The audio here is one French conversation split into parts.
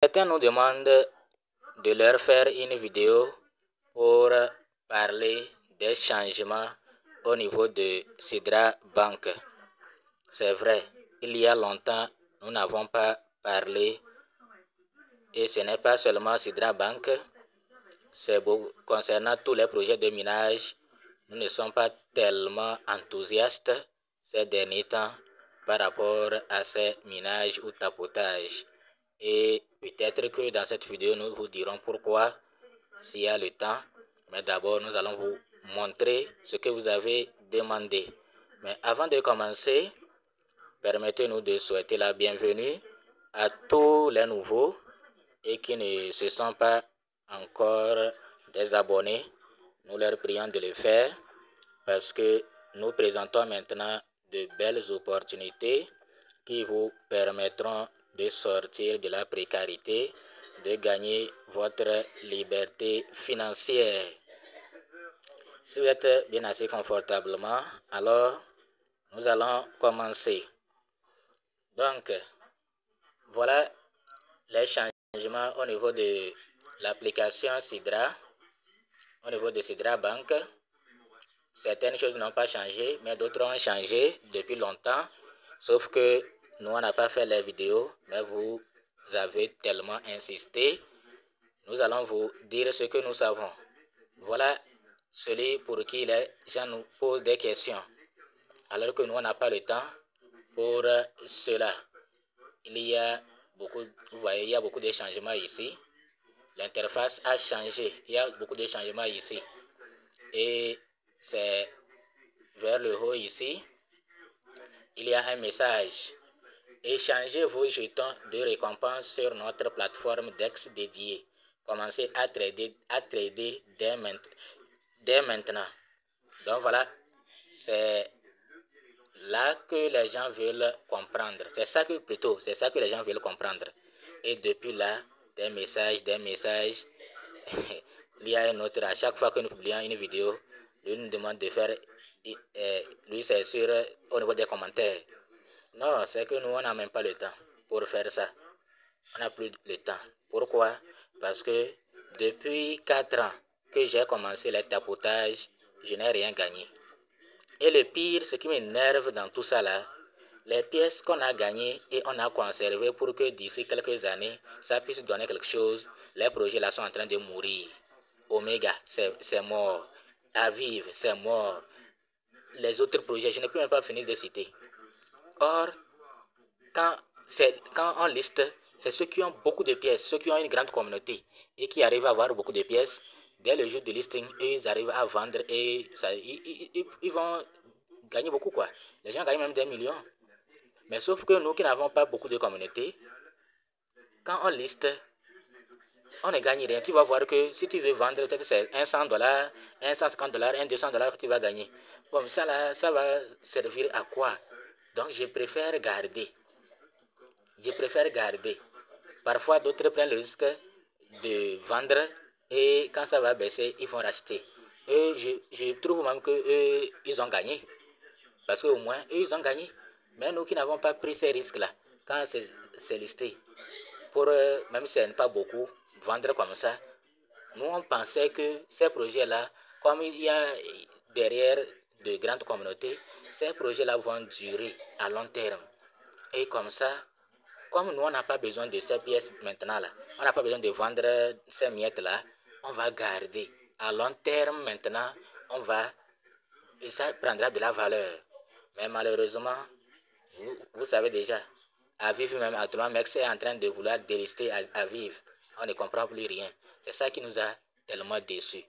Certains nous demandent de leur faire une vidéo pour parler des changements au niveau de Sidra Bank. C'est vrai, il y a longtemps, nous n'avons pas parlé, et ce n'est pas seulement Sidra Bank, c'est concernant tous les projets de minage. Nous ne sommes pas tellement enthousiastes ces derniers temps par rapport à ces minages ou tapotages. Et peut-être que dans cette vidéo, nous vous dirons pourquoi, s'il y a le temps. Mais d'abord, nous allons vous montrer ce que vous avez demandé. Mais avant de commencer, permettez-nous de souhaiter la bienvenue à tous les nouveaux et qui ne se sont pas encore des abonnés. Nous leur prions de le faire parce que nous présentons maintenant de belles opportunités qui vous permettront de sortir de la précarité, de gagner votre liberté financière. Si vous êtes bien assez confortablement, alors nous allons commencer. Donc, voilà les changements au niveau de l'application Sidra, au niveau de Sidra Bank. Certaines choses n'ont pas changé, mais d'autres ont changé depuis longtemps, sauf que nous, on n'a pas fait les vidéos, mais vous avez tellement insisté. Nous allons vous dire ce que nous savons. Voilà celui pour qui les gens nous posent des questions, alors que nous, on n'a pas le temps pour cela. Il y a beaucoup, vous voyez, il y a beaucoup de changements ici. L'interface a changé. Il y a beaucoup de changements ici. Et c'est vers le haut ici. Il y a un message. Échangez vos jetons de récompense sur notre plateforme DEX dédiée. Commencez à trader dès maintenant. Donc voilà, c'est là que les gens veulent comprendre. C'est ça que les gens veulent comprendre. Et depuis là, des messages. Il y a un autre, à chaque fois que nous publions une vidéo, lui nous demande de faire, lui c'est sûr, au niveau des commentaires. Non, c'est que nous, on n'a même pas le temps pour faire ça. On n'a plus le temps. Pourquoi? Parce que depuis 4 ans que j'ai commencé les tapotages, je n'ai rien gagné. Et le pire, ce qui m'énerve dans tout ça là, les pièces qu'on a gagnées et on a conservées pour que d'ici quelques années, ça puisse donner quelque chose, les projets là sont en train de mourir. Omega, c'est mort. Aviv, c'est mort. Les autres projets, je ne peux même pas finir de citer. Or, quand on liste, c'est ceux qui ont beaucoup de pièces, ceux qui ont une grande communauté et qui arrivent à avoir beaucoup de pièces. Dès le jour de listing, ils arrivent à vendre et ça, ils vont gagner beaucoup quoi. Les gens gagnent même des millions. Mais sauf que nous qui n'avons pas beaucoup de communauté, quand on liste, on ne gagne rien. Tu vas voir que si tu veux vendre, peut-être c'est $100, $150, $200 que tu vas gagner. Bon, ça là, ça va servir à quoi? Donc je préfère garder. Parfois, d'autres prennent le risque de vendre et quand ça va baisser, ils vont racheter. Et je trouve même qu'eux, ils ont gagné. Parce qu'au moins, eux, ils ont gagné. Mais nous qui n'avons pas pris ces risques-là, quand c'est listé, pour même si ce n'est pas beaucoup, vendre comme ça, nous, on pensait que ces projets-là, comme il y a derrière de grandes communautés, ces projets-là vont durer à long terme. Et comme ça, comme nous, on n'a pas besoin de ces pièces maintenant, là, on n'a pas besoin de vendre ces miettes-là, on va garder. À long terme, maintenant, et ça prendra de la valeur. Mais malheureusement, vous savez déjà, Aviv même, actuellement, Mex est en train de vouloir délister Aviv. On ne comprend plus rien. C'est ça qui nous a tellement déçus.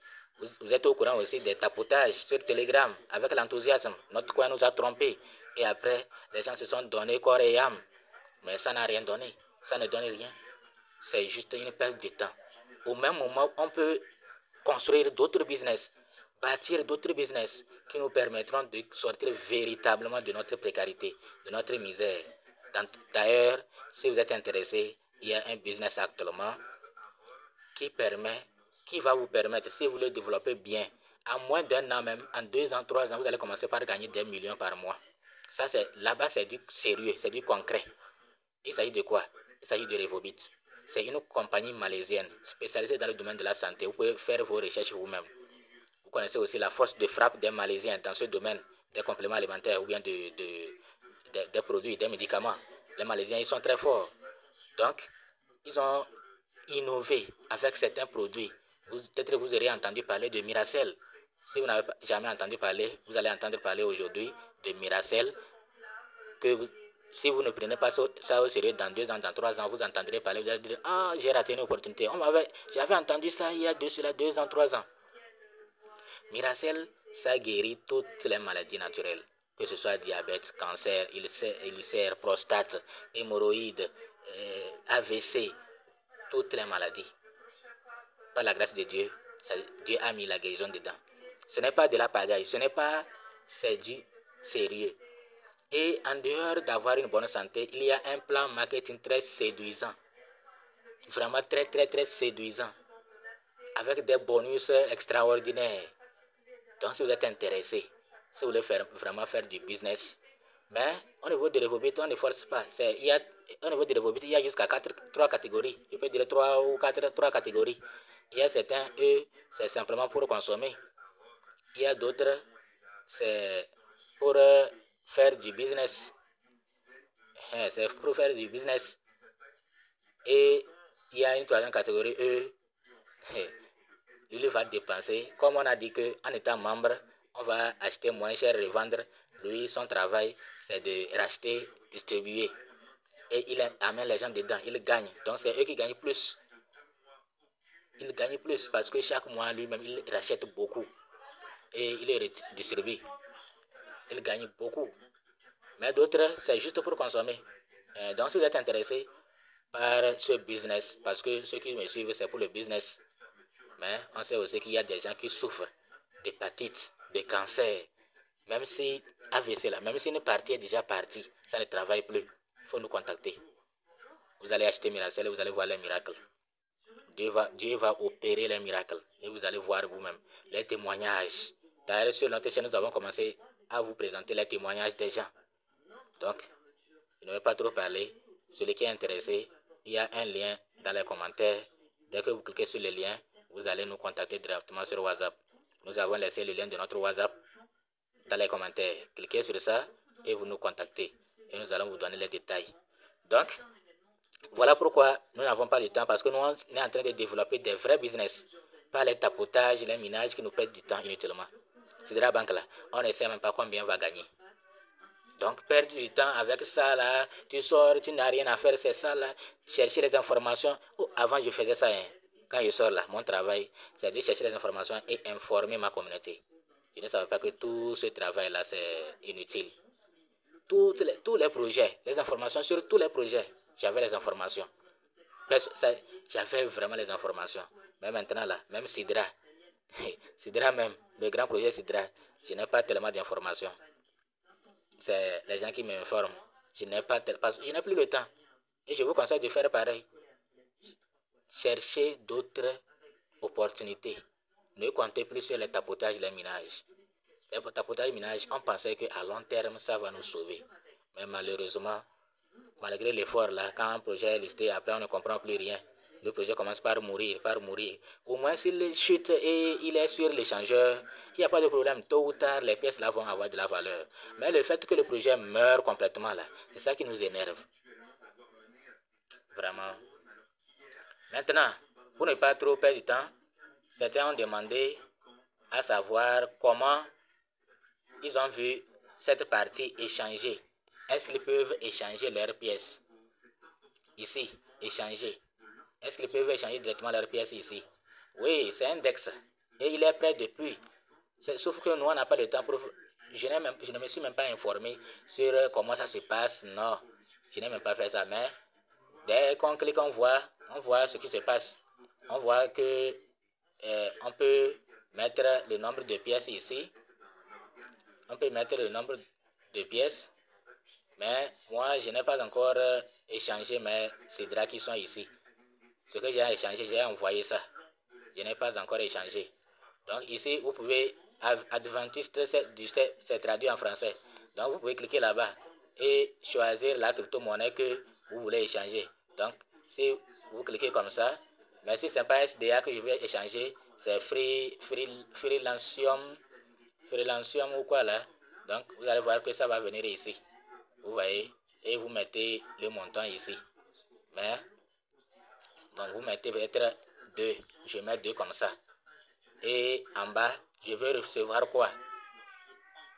Vous êtes au courant aussi des tapotages sur Telegram avec l'enthousiasme. Notre coin nous a trompés. Et après, les gens se sont donnés corps et âme. Mais ça n'a rien donné. Ça ne donne rien. C'est juste une perte de temps. Au même moment, on peut construire d'autres business, bâtir d'autres business qui nous permettront de sortir véritablement de notre précarité, de notre misère. D'ailleurs, si vous êtes intéressé, il y a un business actuellement qui va vous permettre, si vous le développez bien, en moins d'un an même, en 2 ans, 3 ans, vous allez commencer par gagner des millions par mois. Ça, là-bas, c'est du sérieux, c'est du concret. Il s'agit de quoi? Il s'agit de Revobit. C'est une compagnie malaisienne spécialisée dans le domaine de la santé. Vous pouvez faire vos recherches vous-même. Vous connaissez aussi la force de frappe des Malaisiens dans ce domaine des compléments alimentaires ou bien des produits, des médicaments. Les Malaisiens, ils sont très forts. Donc, ils ont innové avec certains produits. Peut-être vous aurez entendu parler de Miracel. Si vous n'avez jamais entendu parler, vous allez entendre parler aujourd'hui de Miracel. Si vous ne prenez pas ça au sérieux dans 2 ans, dans 3 ans, vous entendrez parler, vous allez dire, ah, j'ai raté une opportunité. J'avais entendu ça il y a 2 ans, 3 ans. Miracel, ça guérit toutes les maladies naturelles, que ce soit diabète, cancer, ulcère, prostate, hémorroïdes, AVC, toutes les maladies. Par la grâce de Dieu, Dieu a mis la guérison dedans. Ce n'est pas de la pagaille, c'est du sérieux. Et en dehors d'avoir une bonne santé, il y a un plan marketing très séduisant. Vraiment très, très, très séduisant. Avec des bonus extraordinaires. Donc, si vous êtes intéressé, si vous voulez vraiment faire du business, mais au niveau de Revobit, on ne force pas. Au niveau de Revobit, il y a jusqu'à 3 catégories. Je peux dire 3 catégories. Il y a certains, eux, c'est simplement pour consommer. Il y a d'autres, c'est pour faire du business. C'est pour faire du business. Et il y a une 3e catégorie, eux, lui va dépenser. Comme on a dit qu'en étant membre, on va acheter moins cher, revendre. Lui, son travail, c'est de racheter, distribuer. Et il amène les gens dedans, il gagne. Donc c'est eux qui gagnent plus. Il gagne plus parce que chaque mois, lui-même, il rachète beaucoup. Et il les distribue. Il gagne beaucoup. Mais d'autres, c'est juste pour consommer. Donc si vous êtes intéressé par ce business, parce que ceux qui me suivent, c'est pour le business. Mais on sait aussi qu'il y a des gens qui souffrent d'hépatite, de cancer. Même si AVC là, même si une partie est déjà partie, ça ne travaille plus. Il faut nous contacter. Vous allez acheter Miracel et vous allez voir les miracles. Dieu va opérer les miracles et vous allez voir vous-même les témoignages. D'ailleurs, sur notre chaîne, nous avons commencé à vous présenter les témoignages des gens. Donc, je ne vais pas trop parler. Celui qui est intéressé, il y a un lien dans les commentaires. Dès que vous cliquez sur le lien, vous allez nous contacter directement sur WhatsApp. Nous avons laissé le lien de notre WhatsApp dans les commentaires. Cliquez sur ça et vous nous contactez. Et nous allons vous donner les détails. Donc, voilà pourquoi nous n'avons pas de temps. Parce que nous, on est en train de développer des vrais business. Pas les tapotages, les minages qui nous perdent du temps inutilement. C'est de la banque là. On ne sait même pas combien on va gagner. Donc, perdre du temps avec ça là, tu sors, tu n'as rien à faire, c'est ça là. Chercher les informations. Avant, je faisais ça. Quand je sors là, mon travail, c'est de chercher les informations et informer ma communauté. Je ne savais pas que tout ce travail là, c'est inutile. Tous les projets, les informations sur tous les projets, j'avais les informations. J'avais vraiment les informations. Mais maintenant là, même Sidra, Sidra même, le grand projet Sidra, je n'ai pas tellement d'informations. C'est les gens qui m'informent. Je n'ai plus le temps. Et je vous conseille de faire pareil. Cherchez d'autres opportunités. Ne comptez plus sur les tapotages et les minages. Les tapotages et minages, on pensait qu'à long terme, ça va nous sauver. Mais malheureusement, malgré l'effort là, quand un projet est listé, après on ne comprend plus rien. Le projet commence par mourir. Au moins s'il chute et il est sur l'échangeur, il n'y a pas de problème. Tôt ou tard, les pièces là vont avoir de la valeur. Mais le fait que le projet meurt complètement là, c'est ça qui nous énerve. Vraiment. Maintenant, pour ne pas trop perdre du temps, certains ont demandé à savoir comment ils ont vu cette partie échanger. Est-ce qu'ils peuvent échanger leurs pièces? Ici, échanger. Est-ce qu'ils peuvent échanger directement leurs pièces ici? Oui, c'est un DEX. Et il est prêt depuis. Sauf que nous, on n'a pas le temps pour... Je ne me suis même pas informé sur comment ça se passe. Non, je n'ai même pas fait ça. Mais dès qu'on clique, on voit ce qui se passe. On voit que on peut mettre le nombre de pièces ici. On peut mettre le nombre de pièces. Mais moi, je n'ai pas encore échangé mes Sidra qui sont ici. Ce que j'ai échangé, j'ai envoyé ça. Je n'ai pas encore échangé. Donc ici, vous pouvez, Adventiste, c'est traduit en français. Donc vous pouvez cliquer là-bas et choisir la crypto-monnaie que vous voulez échanger. Donc si vous cliquez comme ça. Mais si ce n'est pas SDA que je vais échanger, c'est Freelancium ou quoi là. Donc, vous allez voir que ça va venir ici. Vous voyez, et vous mettez le montant ici. Mais, donc vous mettez peut-être 2. Je mets 2 comme ça. Et en bas, je veux recevoir quoi?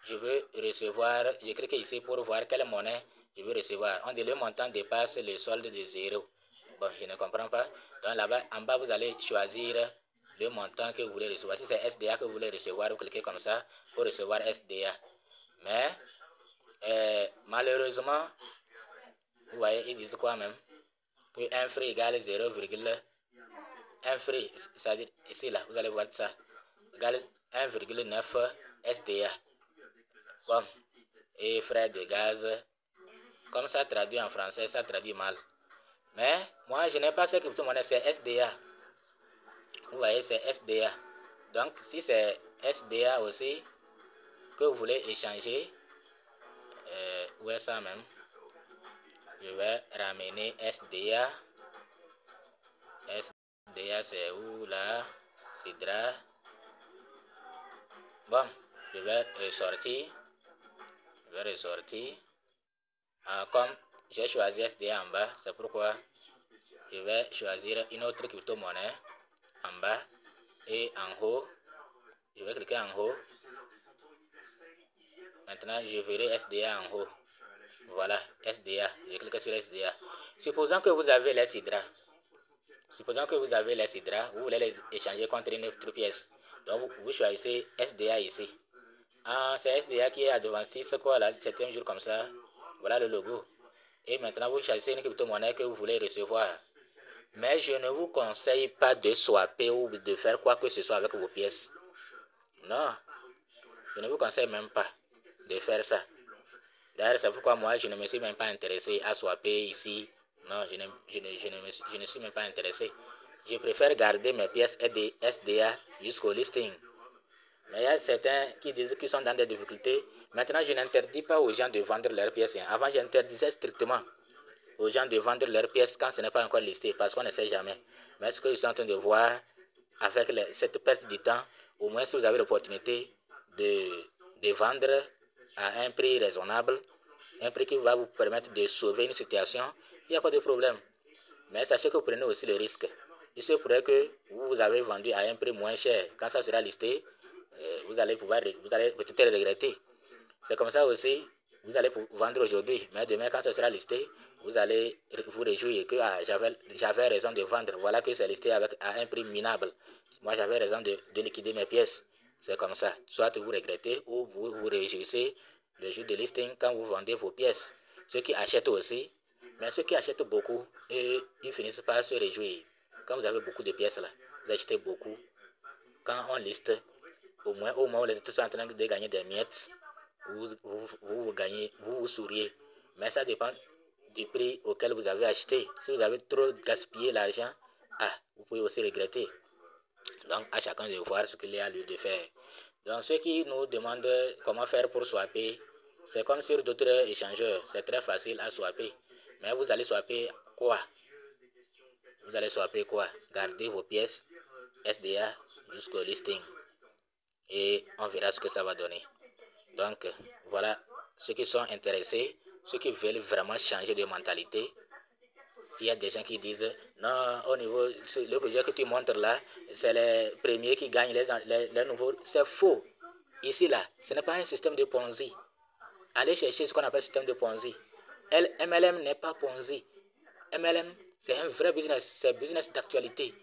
Je veux recevoir, je clique ici pour voir quelle monnaie je veux recevoir. On dit le montant dépasse le solde de 0. Bon, je ne comprends pas. Donc là-bas, en bas, vous allez choisir le montant que vous voulez recevoir. Si c'est SDA que vous voulez recevoir, vous cliquez comme ça pour recevoir SDA. Mais, malheureusement, vous voyez, ils disent quoi même? Que un free égale 0,1 free, c'est-à-dire ici, là, vous allez voir ça, égale 1,9 SDA. Bon, et frais de gaz, comme ça traduit en français, ça traduit mal. Mais moi, je n'ai pas cette crypto-monnaie, c'est SDA. Vous voyez, c'est SDA. Donc, si c'est SDA aussi que vous voulez échanger, où est ça même? Je vais ramener SDA. SDA, c'est où là? Sidra. Bon, je vais ressortir. Comme j'ai choisi SDA en bas, c'est pourquoi je vais choisir une autre crypto-monnaie en bas et en haut. Je vais cliquer en haut. Maintenant, je verrai SDA en haut. Voilà, SDA. Je clique sur SDA. Supposons que vous avez les Sidra. Vous voulez les échanger contre une autre pièce. Donc, vous choisissez SDA ici. C'est SDA qui est adventiste, quoi, là, 7e jour comme ça. Voilà le logo. Et maintenant, vous choisissez une crypto-monnaie que vous voulez recevoir. Mais je ne vous conseille pas de swapper ou de faire quoi que ce soit avec vos pièces. Non, je ne vous conseille même pas de faire ça. D'ailleurs, c'est pourquoi moi, je ne me suis même pas intéressé à swapper ici. Non, je ne suis même pas intéressé. Je préfère garder mes pièces SDA jusqu'au listing. Mais il y a certains qui disent qu'ils sont dans des difficultés. Maintenant, je n'interdis pas aux gens de vendre leurs pièces. Avant, j'interdisais strictement aux gens de vendre leurs pièces quand ce n'est pas encore listé, parce qu'on ne sait jamais. Mais ce que je suis en train de voir, avec cette perte de temps, au moins si vous avez l'opportunité de vendre à un prix raisonnable, un prix qui va vous permettre de sauver une situation, il n'y a pas de problème. Mais sachez que vous prenez aussi le risque. Il se pourrait que vous avez vendu à un prix moins cher. Quand ça sera listé, vous allez peut-être regretter. C'est comme ça aussi, vous allez vendre aujourd'hui, mais demain quand ça sera listé, vous allez vous réjouir que j'avais raison de vendre. Voilà que c'est listé à un prix minable. Moi j'avais raison de liquider mes pièces. C'est comme ça. Soit vous regrettez ou vous vous réjouissez le jour de listing quand vous vendez vos pièces. Ceux qui achètent aussi, mais ceux qui achètent beaucoup, ils finissent par se réjouir. Quand vous avez beaucoup de pièces là, vous achetez beaucoup. Quand on liste, au moins où les autres sont en train de gagner des miettes, vous souriez. Mais ça dépend du prix auquel vous avez acheté. Si vous avez trop gaspillé l'argent, vous pouvez aussi regretter. Donc, à chacun de voir ce qu'il y a lieu de faire. Donc, ceux qui nous demandent comment faire pour swapper, c'est comme sur d'autres échangeurs. C'est très facile à swapper. Mais vous allez swapper quoi? Gardez vos pièces SDA jusqu'au listing. Et on verra ce que ça va donner. Donc, voilà, ceux qui sont intéressés, ceux qui veulent vraiment changer de mentalité. Il y a des gens qui disent, non, au niveau, le projet que tu montres là, c'est les premiers qui gagnent les nouveaux. C'est faux. Ici, là, ce n'est pas un système de Ponzi. Allez chercher ce qu'on appelle système de Ponzi. MLM n'est pas Ponzi. MLM, c'est un vrai business. C'est business d'actualité.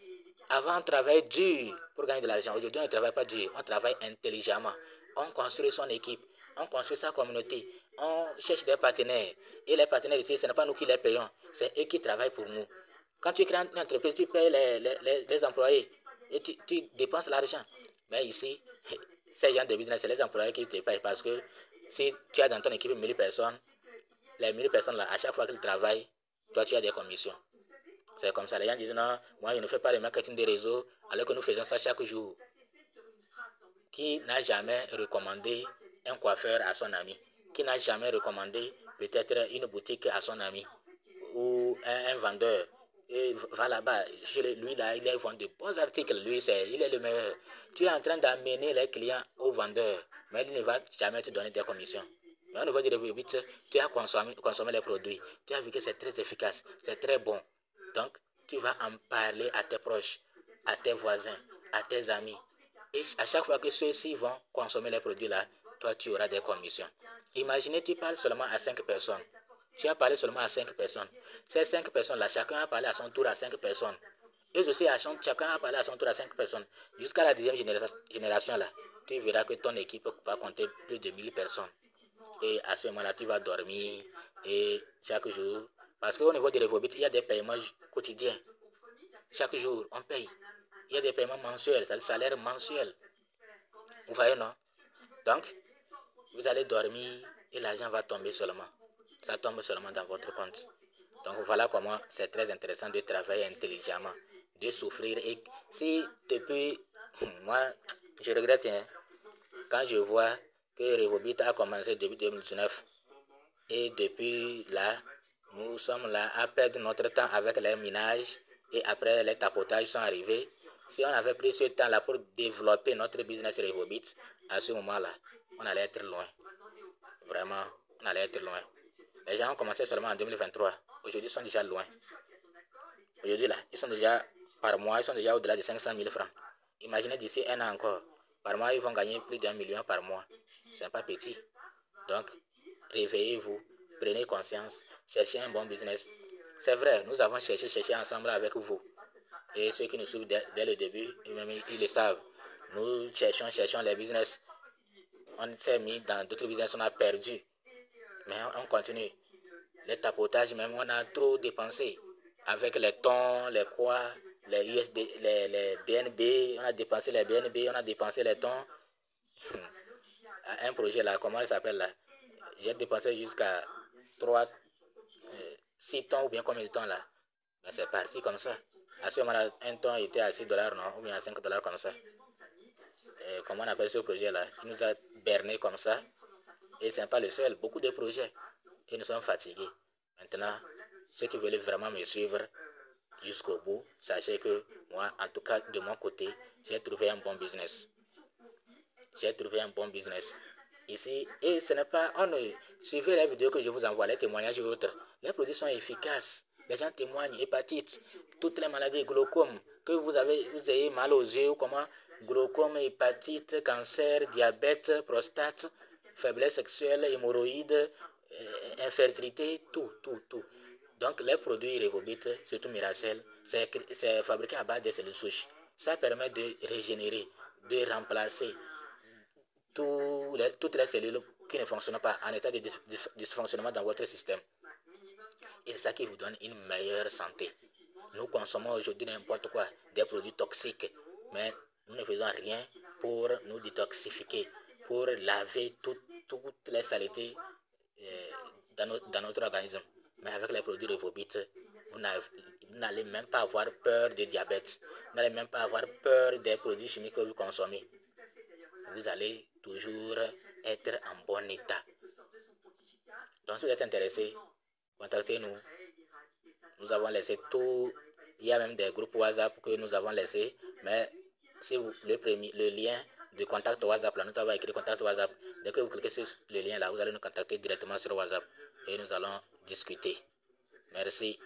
Avant, on travaillait dur pour gagner de l'argent. Aujourd'hui, on ne travaille pas dur. On travaille intelligemment. On construit son équipe. On construit sa communauté. On cherche des partenaires. Et les partenaires ici, ce n'est pas nous qui les payons. C'est eux qui travaillent pour nous. Quand tu crées une entreprise, tu payes les employés. Et tu dépenses l'argent. Mais ici, ces gens de business, c'est les employés qui te payent. Parce que si tu as dans ton équipe 1000 personnes, les 1000 personnes là, à chaque fois qu'ils travaillent, toi tu as des commissions. C'est comme ça. Les gens disent non, moi je ne fais pas le marketing des réseaux, alors que nous faisons ça chaque jour. Qui n'a jamais recommandé un coiffeur à son ami? Qui n'a jamais recommandé peut-être une boutique à son ami? Ou un vendeur et va là-bas. Lui, là, il vend de bons articles. Lui, il est le meilleur. Tu es en train d'amener les clients au vendeur, mais il ne va jamais te donner des commissions. Mais au niveau de Revobit, tu as consommé les produits. Tu as vu que c'est très efficace, c'est très bon. Donc, tu vas en parler à tes proches, à tes voisins, à tes amis. Et à chaque fois que ceux-ci vont consommer les produits là, toi, tu auras des commissions. Imaginez, tu parles seulement à 5 personnes. Tu as parlé seulement à 5 personnes. Ces 5 personnes-là, chacun a parlé à son tour à 5 personnes. Et aussi, chacun a parlé à son tour à 5 personnes. Jusqu'à la 10e génération, là, tu verras que ton équipe va compter plus de 1000 personnes. Et à ce moment-là, tu vas dormir et chaque jour. Parce qu'au niveau de Revobit, il y a des paiements quotidiens. Chaque jour, on paye. Il y a des paiements mensuels, c'est le salaire mensuel. Vous voyez, non? Donc, vous allez dormir et l'argent va tomber seulement. Ça tombe seulement dans votre compte. Donc, voilà comment c'est très intéressant de travailler intelligemment, de souffrir. Et si depuis, moi, je regrette, hein, quand je vois que Revobit a commencé depuis 2019 et depuis là, nous sommes là à perdre notre temps avec les minages et après les tapotages sont arrivés. Si on avait pris ce temps-là pour développer notre business Revobit, à ce moment-là, on allait être loin. Vraiment, on allait être loin. Les gens ont commencé seulement en 2023. Aujourd'hui, ils sont déjà loin. Aujourd'hui, là, ils sont déjà, par mois, ils sont déjà au-delà de 500 000 francs. Imaginez d'ici un an encore. Par mois, ils vont gagner plus d'1 million par mois. C'est pas petit. Donc, réveillez-vous, prenez conscience, cherchez un bon business. C'est vrai, nous avons cherché ensemble avec vous. Et ceux qui nous suivent dès le début, ils le savent. Nous cherchons les business. On s'est mis dans d'autres business, on a perdu. Mais on continue. Les tapotages, même, on a trop dépensé. Avec les tons, les quoi, les USD, les BNB, on a dépensé les BNB, on a dépensé les tons. Un projet là, comment il s'appelle là? J'ai dépensé jusqu'à 6 tons ou bien combien de tons là? Mais c'est parti comme ça. À ce moment-là, un ton était à 6 dollars, non? Ou bien à 5 dollars comme ça. Et comment on appelle ce projet là? Il nous a berné comme ça. Et ce n'est pas le seul, beaucoup de projets. Et nous sommes fatigués. Maintenant, ceux qui veulent vraiment me suivre jusqu'au bout, sachez que moi, en tout cas de mon côté, j'ai trouvé un bon business. J'ai trouvé un bon business. Ici, et ce n'est pas, suivez les vidéos que je vous envoie, les témoignages et autres. Les produits sont efficaces. Les gens témoignent, hépatite, toutes les maladies, glaucome, que vous ayez mal aux yeux ou comment, glaucome, hépatite, cancer, diabète, prostate, faiblesse sexuelle, hémorroïdes, infertilité, tout. Donc, les produits Revobit, surtout Miracel, c'est fabriqué à base de cellules souches. Ça permet de régénérer, de remplacer toutes les cellules qui ne fonctionnent pas en état de dysfonctionnement dans votre système. Et c'est ça qui vous donne une meilleure santé. Nous consommons aujourd'hui n'importe quoi, des produits toxiques, mais nous ne faisons rien pour nous détoxifier, pour laver toutes les saletés dans notre organisme. Mais avec les produits Revobit, vous n'allez même pas avoir peur de diabète, vous n'allez même pas avoir peur des produits chimiques que vous consommez. Vous allez toujours être en bon état. Donc si vous êtes intéressé, contactez-nous. Nous avons laissé tout. Il y a même des groupes WhatsApp que nous avons laissés. Mais si vous, le lien de contact WhatsApp, là, nous avons écrit contact WhatsApp. Dès que vous cliquez sur le lien là, vous allez nous contacter directement sur WhatsApp et nous allons discuter. Merci.